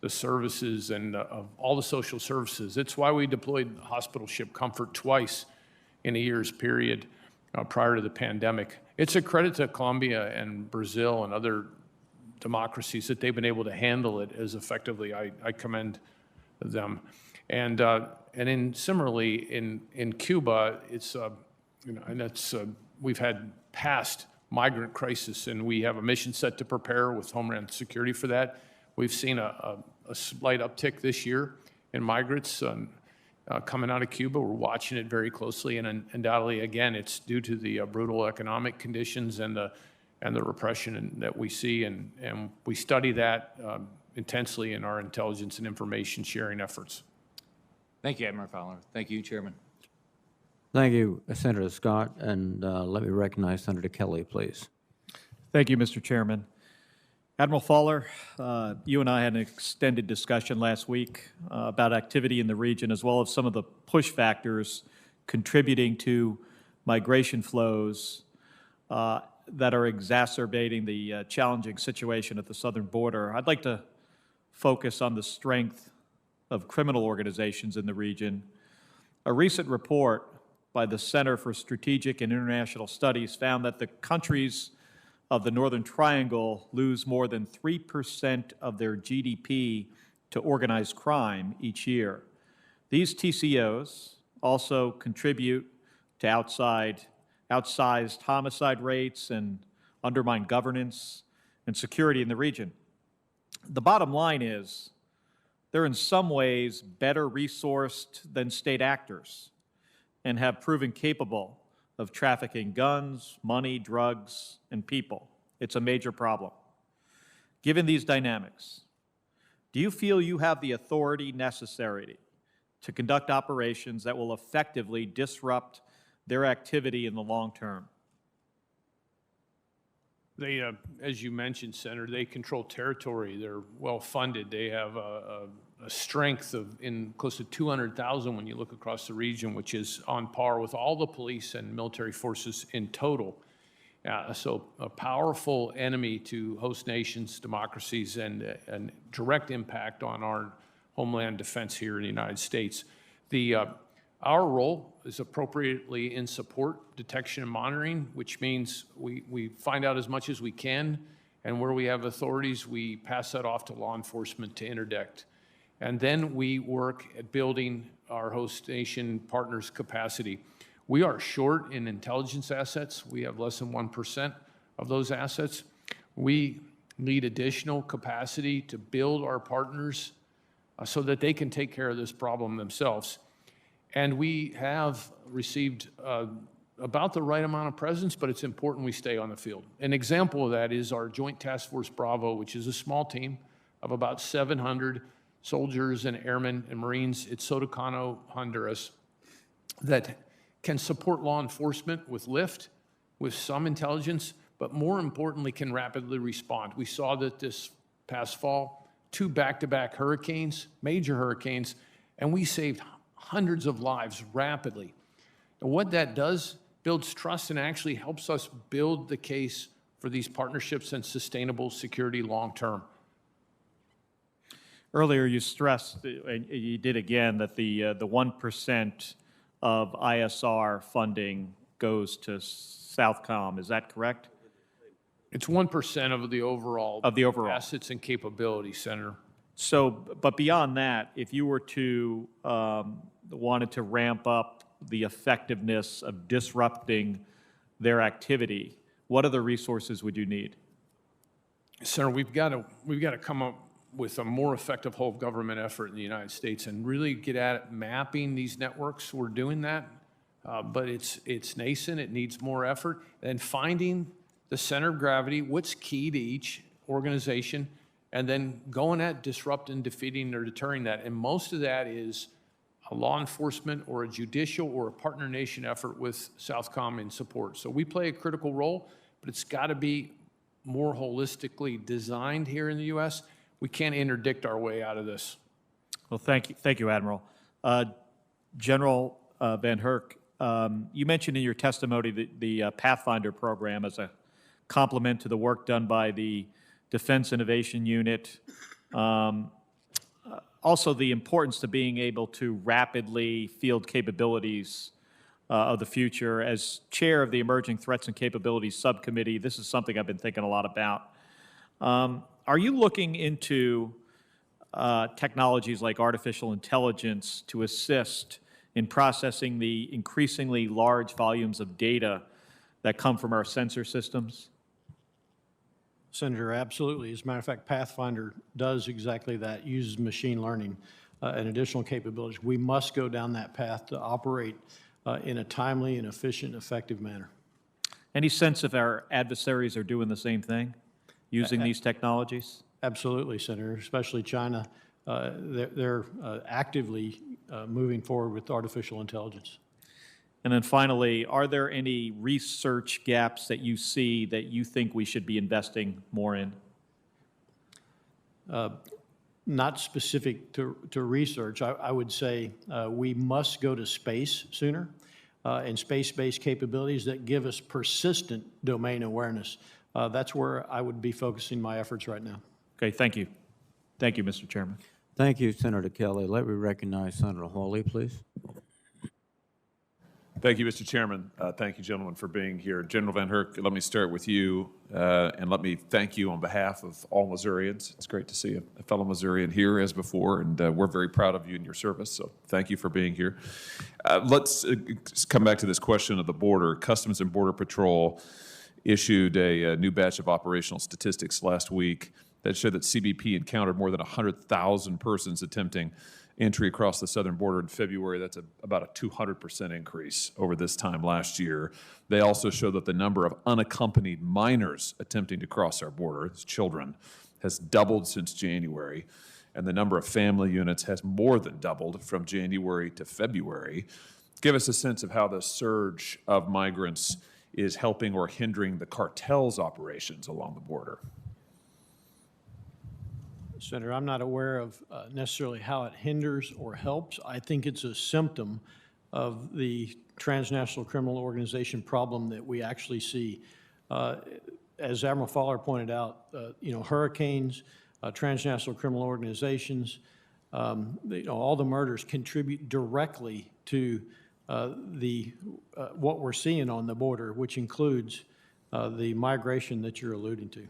E: the the services and of all the social services. It's why we deployed hospital ship Comfort twice in a year's period prior to the pandemic. It's a credit to Colombia and Brazil and other democracies that they've been able to handle it as effectively. I commend them. And similarly in Cuba, it's and that's we've had past migrant crisis, and we have a mission set to prepare with Homeland Security for that. We've seen a slight uptick this year in migrants coming out of Cuba. We're watching it very closely, and undoubtedly, again, it's due to the brutal economic conditions and the repression that we see, and we study that intensely in our intelligence and information sharing efforts.
K: Thank you, Admiral Fowler. Thank you, Chairman.
A: Thank you, Senator Scott, and let me recognize Senator Kelly, please.
L: Thank you, Mr. Chairman. Admiral Fowler, you and I had an extended discussion last week about activity in the region, as well as some of the push factors contributing to migration flows that are exacerbating the challenging situation at the southern border. I'd like to focus on the strength of criminal organizations in the region. A recent report by the Center for Strategic and International Studies found that the countries of the Northern Triangle lose more than 3% of their GDP to organized crime each year. These TCOs also contribute to outsized homicide rates and undermine governance and security in the region. The bottom line is they're in some ways better resourced than state actors and have proven capable of trafficking guns, money, drugs, and people. It's a major problem. Given these dynamics, do you feel you have the authority necessary to conduct operations that will effectively disrupt their activity in the long term?
E: They, as you mentioned, Senator, they control territory. They're well-funded. They have a strength of in close to 200,000 when you look across the region, which is on par with all the police and military forces in total. So a powerful enemy to host nations, democracies, and direct impact on our homeland defense here in the United States. Our role is appropriately in support, detection, and monitoring, which means we find out as much as we can, and where we have authorities, we pass that off to law enforcement to interdict. And then we work at building our host nation partners' capacity. We are short in intelligence assets. We have less than 1% of those assets. We need additional capacity to build our partners so that they can take care of this problem themselves. And we have received about the right amount of presence, but it's important we stay on the field. An example of that is our Joint Task Force Bravo, which is a small team of about 700 soldiers and airmen and Marines at Sotocano, Honduras, that can support law enforcement with lift, with some intelligence, but more importantly, can rapidly respond. We saw that this past fall, 2 back-to-back hurricanes, major hurricanes, and we saved hundreds of lives rapidly. And what that does, builds trust and actually helps us build the case for these partnerships and sustainable security long-term.
L: Earlier, you stressed, and you did again, that the 1% of ISR funding goes to Southcom. Is that correct?
E: It's 1% of the overall assets and capabilities, Senator.
L: So, but beyond that, if you were to wanted to ramp up the effectiveness of disrupting their activity, what other resources would you need?
E: Senator, we've got to come up with a more effective whole government effort in the United States and really get at mapping these networks. We're doing that, but it's nascent. It needs more effort. And finding the center of gravity, what's key to each organization, and then going at disrupting, defeating, or deterring that. And most of that is a law enforcement or a judicial or a partner nation effort with Southcom in support. So we play a critical role, but it's got to be more holistically designed here in the U.S. We can't interdict our way out of this.
L: Well, thank you, Admiral. General VanHerck, you mentioned in your testimony the Pathfinder program as a complement to the work done by the Defense Innovation Unit. also the importance to being able to rapidly field capabilities of the future. As chair of the Emerging Threats and Capabilities Subcommittee, this is something I've been thinking a lot about. Are you looking into technologies like artificial intelligence to assist in processing the increasingly large volumes of data that come from our sensor systems?
C: Senator, absolutely. As a matter of fact, Pathfinder does exactly that, uses machine learning and additional capabilities. We must go down that path to operate in a timely and efficient, effective manner.
L: Any sense if our adversaries are doing the same thing, using these technologies?
C: Absolutely, Senator, especially China. They're actively moving forward with artificial intelligence.
L: And then finally, are there any research gaps that you see that you think we should be investing more in?
C: Not specific to research. I would say we must go to space sooner and space-based capabilities that give us persistent domain awareness. That's where I would be focusing my efforts right now.
L: Okay, thank you. Thank you, Mr. Chairman.
A: Thank you, Senator Kelly. Let me recognize Senator Hawley, please.
M: Thank you, Mr. Chairman. Thank you, gentlemen, for being here. General VanHerck, let me start with you, and let me thank you on behalf of all Missourians. It's great to see a fellow Missourian here as before, and we're very proud of you and your service, so thank you for being here. Let's come back to this question of the border. Customs and Border Patrol issued a new batch of operational statistics last week that showed that CBP encountered more than 100,000 persons attempting entry across the southern border in February. That's about a 200% increase over this time last year. They also show that the number of unaccompanied minors attempting to cross our border, as children, has doubled since January, and the number of family units has more than doubled from January to February. Give us a sense of how the surge of migrants is helping or hindering the cartel's operations along the border.
C: Senator, I'm not aware of necessarily how it hinders or helps. I think it's a symptom of the transnational criminal organization problem that we actually see. As Admiral Fowler pointed out, hurricanes, transnational criminal organizations, all the murders contribute directly to what we're seeing on the border, which includes the migration that you're alluding to.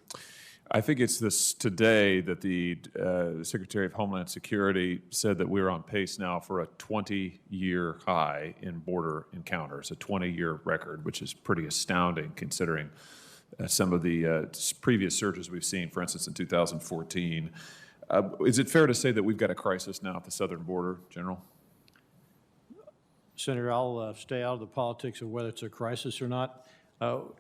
M: I think it's this today that the Secretary of Homeland Security said that we're on pace now for a 20-year high in border encounters, a 20-year record, which is pretty astounding considering some of the previous surges we've seen, for instance, in 2014. Is it fair to say that we've got a crisis now at the southern border, General?
C: Senator, I'll stay out of the politics of whether it's a crisis or not.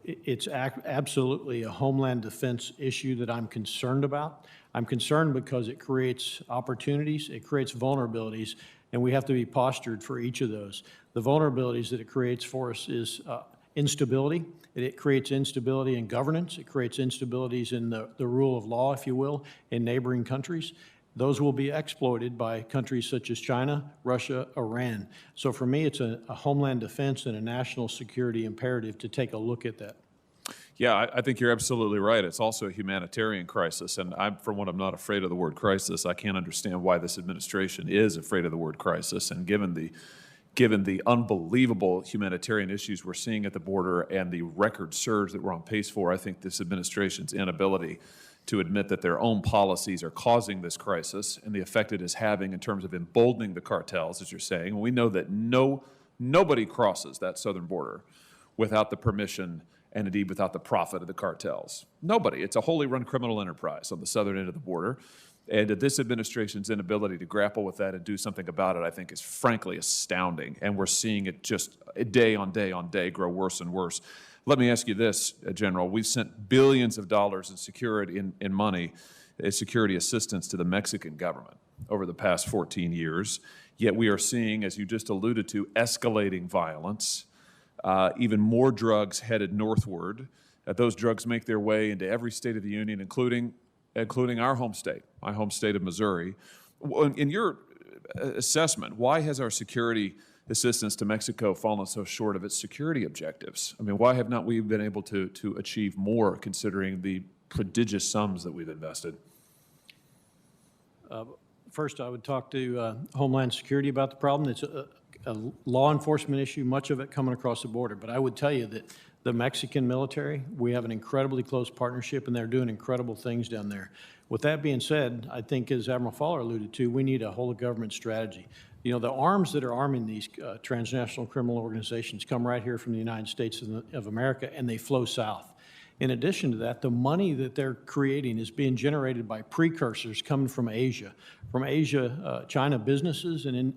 C: It's absolutely a homeland defense issue that I'm concerned about. I'm concerned because it creates opportunities, it creates vulnerabilities, and we have to be postured for each of those. The vulnerabilities that it creates for us is instability. It creates instability in governance. It creates instabilities in the rule of law, if you will, in neighboring countries. Those will be exploited by countries such as China, Russia, Iran. So for me, it's a homeland defense and a national security imperative to take a look at that.
M: Yeah, I think you're absolutely right. It's also a humanitarian crisis, and for one, I'm not afraid of the word crisis. I can't understand why this administration is afraid of the word crisis, and given the unbelievable humanitarian issues we're seeing at the border and the record surge that we're on pace for, I think this administration's inability to admit that their own policies are causing this crisis and the effect it is having in terms of emboldening the cartels, as you're saying. We know that nobody crosses that southern border without the permission and indeed without the profit of the cartels. Nobody. It's a wholly run criminal enterprise on the southern end of the border. And this administration's inability to grapple with that and do something about it, I think, is frankly astounding. And we're seeing it just day on day on day grow worse and worse. Let me ask you this, General. We've sent billions of dollars in security, in money, security assistance to the Mexican government over the past 14 years. Yet we are seeing, as you just alluded to, escalating violence, even more drugs headed northward. Those drugs make their way into every state of the union, including our home state, my home state of Missouri. In your assessment, why has our security assistance to Mexico fallen so short of its security objectives? I mean, why have not we been able to achieve more considering the prodigious sums that we've invested?
C: First, I would talk to Homeland Security about the problem. It's a law enforcement issue, much of it coming across the border. But I would tell you that the Mexican military, we have an incredibly close partnership, and they're doing incredible things down there. With that being said, I think, as Admiral Fowler alluded to, we need a whole-of-government strategy. You know, the arms that are arming these transnational criminal organizations come right here from the United States of America, and they flow south. In addition to that, the money that they're creating is being generated by precursors coming from Asia, China businesses and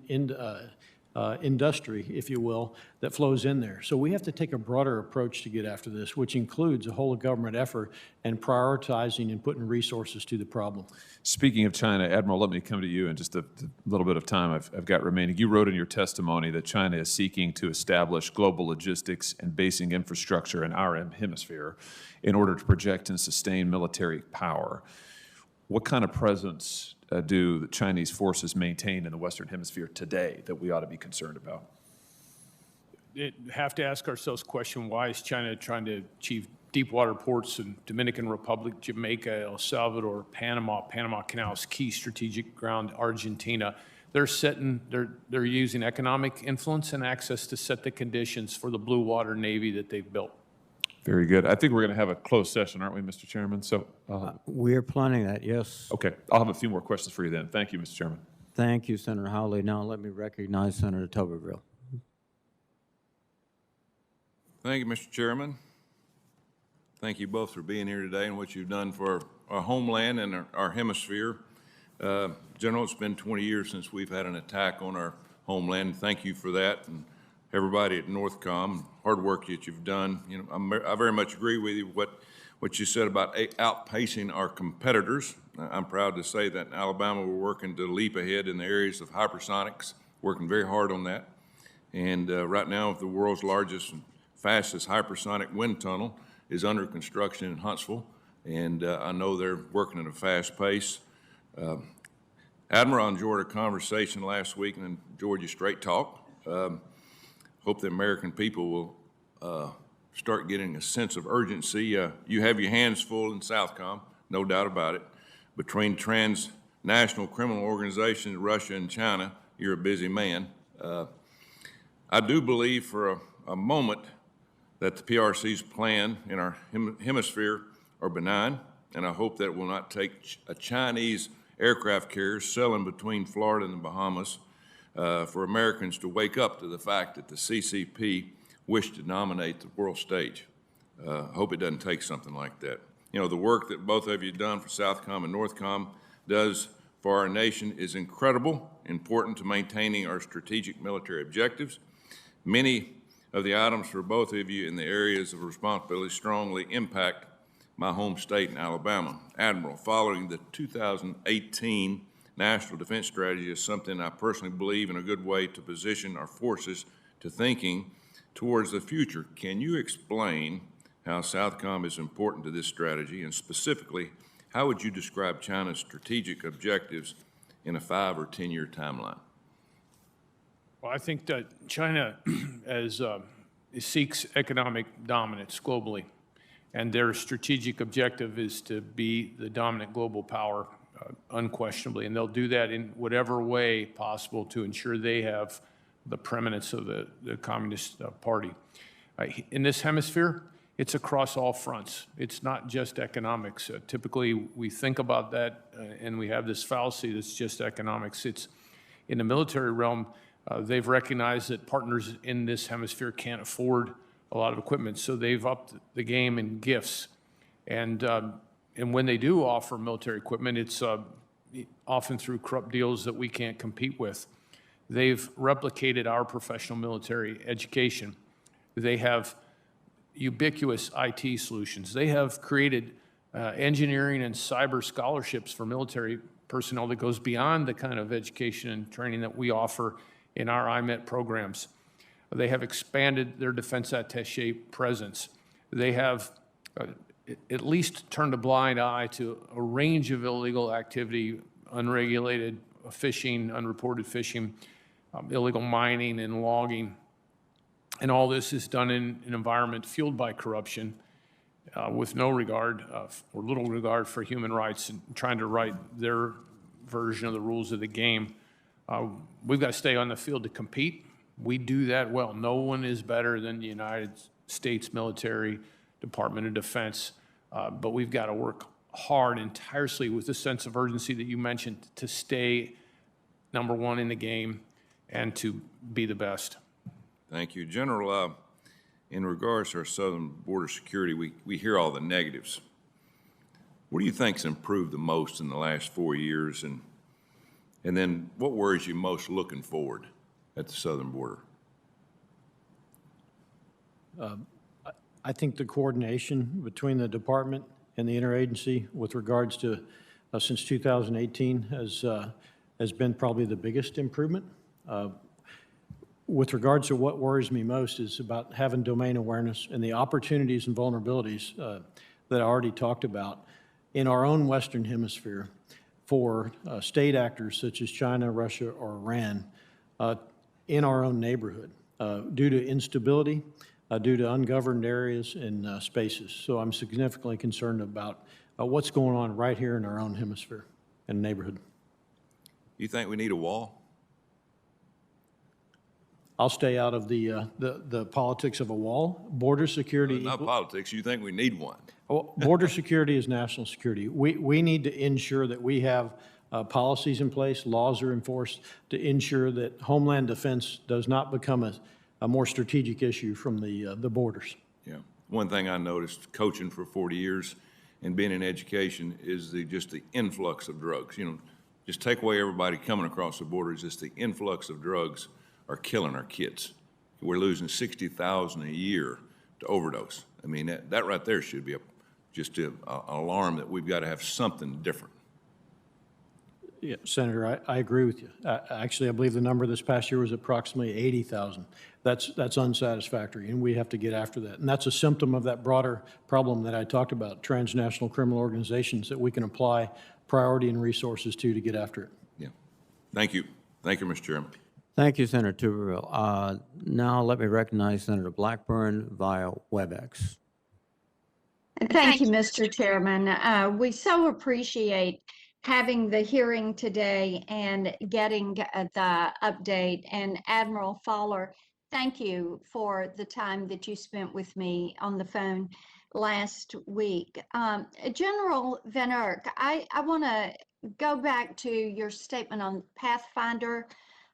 C: industry, if you will, that flows in there. So we have to take a broader approach to get after this, which includes a whole-of-government effort and prioritizing and putting resources to the problem.
M: Speaking of China, Admiral, let me come to you in just a little bit of time I've got remaining. You wrote in your testimony that China is seeking to establish global logistics and basing infrastructure in our hemisphere in order to project and sustain military power. What kind of presence do the Chinese forces maintain in the Western Hemisphere today that we ought to be concerned about?
E: Have to ask ourselves the question, why is China trying to achieve deep water ports in Dominican Republic, Jamaica, El Salvador, Panama Canals, key strategic ground, Argentina? They're using economic influence and access to set the conditions for the blue water navy that they've built.
M: Very good. I think we're going to have a closed session, aren't we, Mr. Chairman? So,
A: We're planning that, yes.
M: okay, I'll have a few more questions for you then. Thank you, Mr. Chairman.
A: Thank you, Senator Hawley. Now let me recognize Senator Tuberville.
N: Thank you, Mr. Chairman. Thank you both for being here today and what you've done for our homeland and our hemisphere. General, it's been 20 years since we've had an attack on our homeland. Thank you for that. And everybody at Northcom, hard work that you've done. You know, I very much agree with you what you said about outpacing our competitors. I'm proud to say that in Alabama we're working to leap ahead in the areas of hypersonics, working very hard on that. And right now the world's largest and fastest hypersonic wind tunnel is under construction in Huntsville, and I know they're working at a fast pace. Admiral, I enjoyed a conversation last week and enjoyed your straight talk. Hope the American people will start getting a sense of urgency. You have your hands full in Southcom, no doubt about it. Between transnational criminal organizations, Russia and China, you're a busy man. I do believe for a moment that the PRC's plan in our hemisphere are benign, and I hope that it will not take a Chinese aircraft carrier sailing between Florida and the Bahamas for Americans to wake up to the fact that the CCP wish to dominate the world stage. I hope it doesn't take something like that. You know, the work that both of you have done for Southcom and Northcom does for our nation is incredible, important to maintaining our strategic military objectives. Many of the items for both of you in the areas of responsibility strongly impact my home state in Alabama. Admiral, following the 2018 National Defense Strategy is something I personally believe in a good way to position our forces to thinking towards the future. Can you explain how Southcom is important to this strategy, and specifically, how would you describe China's strategic objectives in a 5 or 10-year timeline?
E: Well, I think that China seeks economic dominance globally, and their strategic objective is to be the dominant global power, unquestionably, and they'll do that in whatever way possible to ensure they have the preeminence of the Communist Party. In this hemisphere, it's across all fronts. It's not just economics. Typically, we think about that, and we have this fallacy that's just economics. It's in the military realm. They've recognized that partners in this hemisphere can't afford a lot of equipment, so they've upped the game in gifts. And when they do offer military equipment, it's often through corrupt deals that we can't compete with. They've replicated our professional military education. They have ubiquitous IT solutions. They have created engineering and cyber scholarships for military personnel that goes beyond the kind of education and training that we offer in our IMET programs. They have expanded their defense attaché presence. They have at least turned a blind eye to a range of illegal activity, unregulated fishing, unreported fishing, illegal mining and logging. And all this is done in an environment fueled by corruption with no regard or little regard for human rights, and trying to right their version of the rules of the game. We've got to stay on the field to compete. We do that well. No one is better than the United States military, Department of Defense, but we've got to work hard and tirelessly with the sense of urgency that you mentioned to stay number one in the game and to be the best.
N: Thank you. General, in regards to our southern border security, we hear all the negatives. What do you think's improved the most in the last 4 years? And then what worries you most looking forward at the southern border?
C: I think the coordination between the department and the interagency with regards to, since 2018, has been probably the biggest improvement. With regards to what worries me most is about having domain awareness and the opportunities and vulnerabilities that I already talked about in our own Western Hemisphere for state actors such as China, Russia, or Iran in our own neighborhood due to instability, due to ungoverned areas and spaces. So I'm significantly concerned about what's going on right here in our own hemisphere and neighborhood.
N: You think we need a wall?
C: I'll stay out of the politics of a wall. Border security.
N: Not politics. You think we need one?
C: Well, border security is national security. We need to ensure that we have policies in place, laws are enforced to ensure that Homeland Defense does not become a more strategic issue from the borders.
N: Yeah. One thing I noticed coaching for 40 years and being in education is just the influx of drugs. You know, just take away everybody coming across the border. Just the influx of drugs are killing our kids. We're losing 60,000 a year to overdose. I mean, that right there should be just an alarm that we've got to have something different.
C: Yeah, Senator, I agree with you. Actually, I believe the number this past year was approximately 80,000. That's unsatisfactory, and we have to get after that. And that's a symptom of that broader problem that I talked about, transnational criminal organizations that we can apply priority and resources to get after it.
N: Yeah. Thank you. Thank you, Mr. Chairman.
A: Thank you, Senator Tuberville. Now let me recognize Senator Blackburn via WebEx.
O: Thank you, Mr. Chairman. We so appreciate having the hearing today and getting the update. And Admiral Fowler, thank you for the time that you spent with me on the phone last week. General VanHerck, I want to go back to your statement on Pathfinder,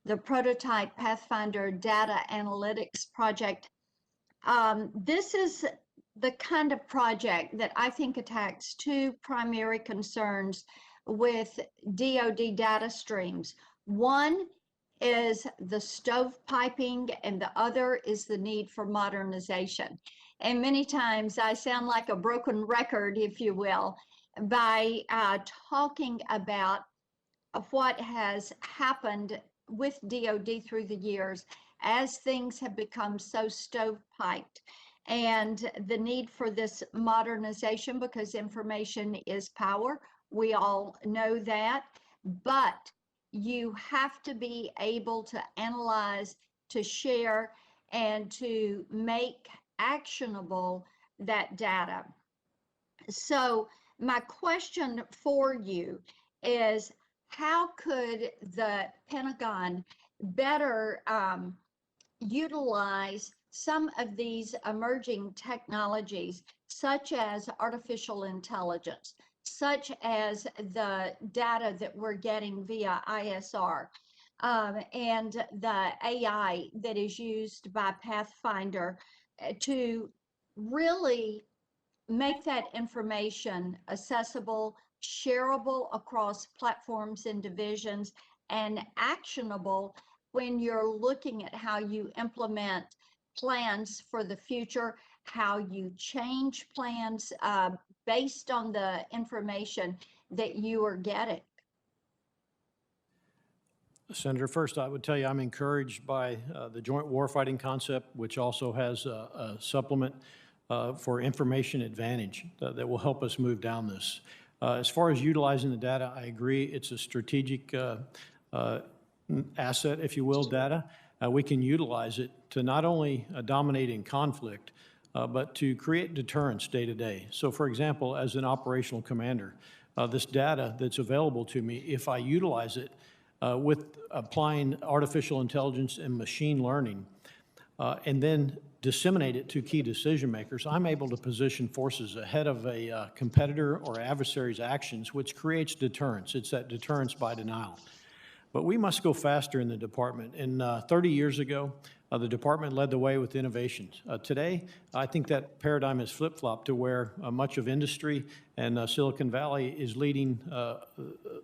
O: the prototype Pathfinder data analytics project. This is the kind of project that I think attacks two primary concerns with DOD data streams. One is the stovepiping and the other is the need for modernization. And many times I sound like a broken record, if you will, by talking about what has happened with DOD through the years as things have become so stovepiped, and the need for this modernization because information is power. We all know that, but you have to be able to analyze, to share, and to make actionable that data. So my question for you is, how could the Pentagon better utilize some of these emerging technologies, such as artificial intelligence, such as the data that we're getting via ISR, and the AI that is used by Pathfinder to really make that information accessible, shareable across platforms and divisions, and actionable when you're looking at how you implement plans for the future, how you change plans based on the information that you are getting?
C: Senator, first I would tell you I'm encouraged by the joint warfighting concept, which also has a supplement for information advantage that will help us move down this. As far as utilizing the data, I agree it's a strategic asset, if you will, data. We can utilize it to not only dominate in conflict, but to create deterrence day to day. So for example, as an operational commander, this data that's available to me, if I utilize it with applying artificial intelligence and machine learning, and then disseminate it to key decision makers, I'm able to position forces ahead of a competitor or adversary's actions, which creates deterrence. It's that deterrence by denial. But we must go faster in the department. And 30 years ago, the department led the way with innovations. Today, I think that paradigm has flip-flopped to where much of industry and Silicon Valley is leading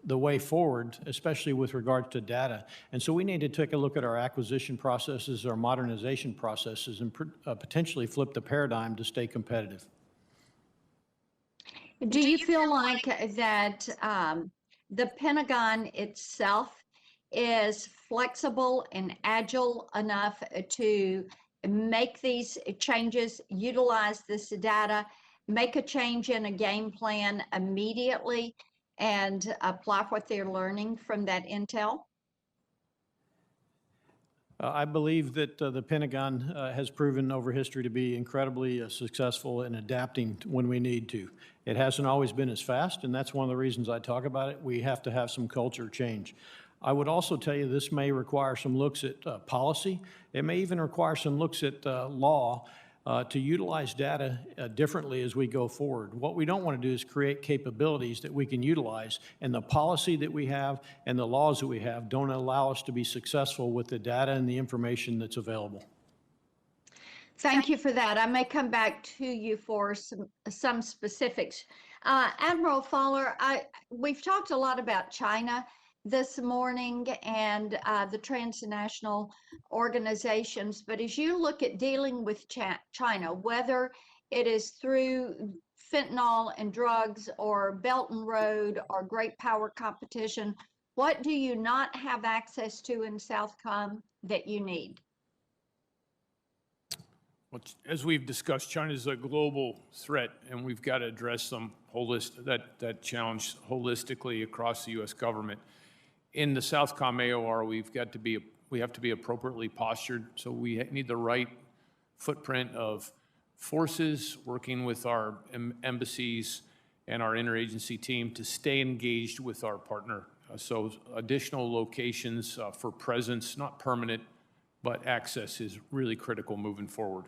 C: the way forward, especially with regard to data. And so we need to take a look at our acquisition processes, our modernization processes, and potentially flip the paradigm to stay competitive.
O: Do you feel like that the Pentagon itself is flexible and agile enough to make these changes, utilize this data, make a change in a game plan immediately, and apply what they're learning from that intel?
C: I believe that the Pentagon has proven over history to be incredibly successful in adapting when we need to. It hasn't always been as fast, and that's one of the reasons I talk about it. We have to have some culture change. I would also tell you this may require some looks at policy. It may even require some looks at law to utilize data differently as we go forward. What we don't want to do is create capabilities that we can utilize, and the policy that we have and the laws that we have don't allow us to be successful with the data and the information that's available.
O: Thank you for that. I may come back to you for some specifics. Admiral Fowler, we've talked a lot about China this morning and the transnational organizations, but as you look at dealing with China, whether it is through fentanyl and drugs or Belt and Road or great power competition, what do you not have access to in Southcom that you need?
E: Well, as we've discussed, China is a global threat, and we've got to address that challenge holistically across the U.S. government. In the Southcom AOR, we have to be appropriately postured, so we need the right footprint of forces working with our embassies and our interagency team to stay engaged with our partner. So additional locations for presence, not permanent, but access is really critical moving forward.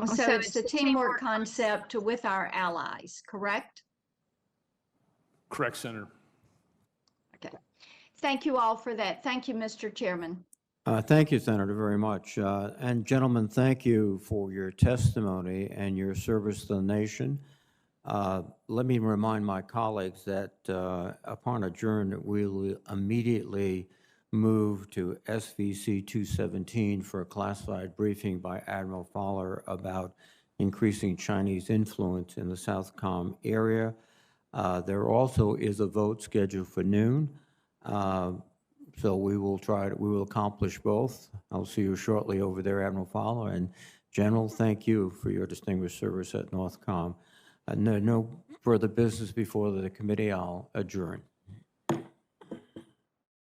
O: So it's the teamwork concept with our allies, correct?
E: Correct, Senator.
O: Okay. Thank you all for that. Thank you, Mr. Chairman.
A: Thank you, Senator, very much. And gentlemen, thank you for your testimony and your service to the nation. Let me remind my colleagues that upon adjournment, we will immediately move to SVC 217 for a classified briefing by Admiral Fowler about increasing Chinese influence in the Southcom area. There also is a vote scheduled for noon. So we will accomplish both. I'll see you shortly over there, Admiral Fowler. And General, thank you for your distinguished service at Northcom. No further business before the committee. I'll adjourn.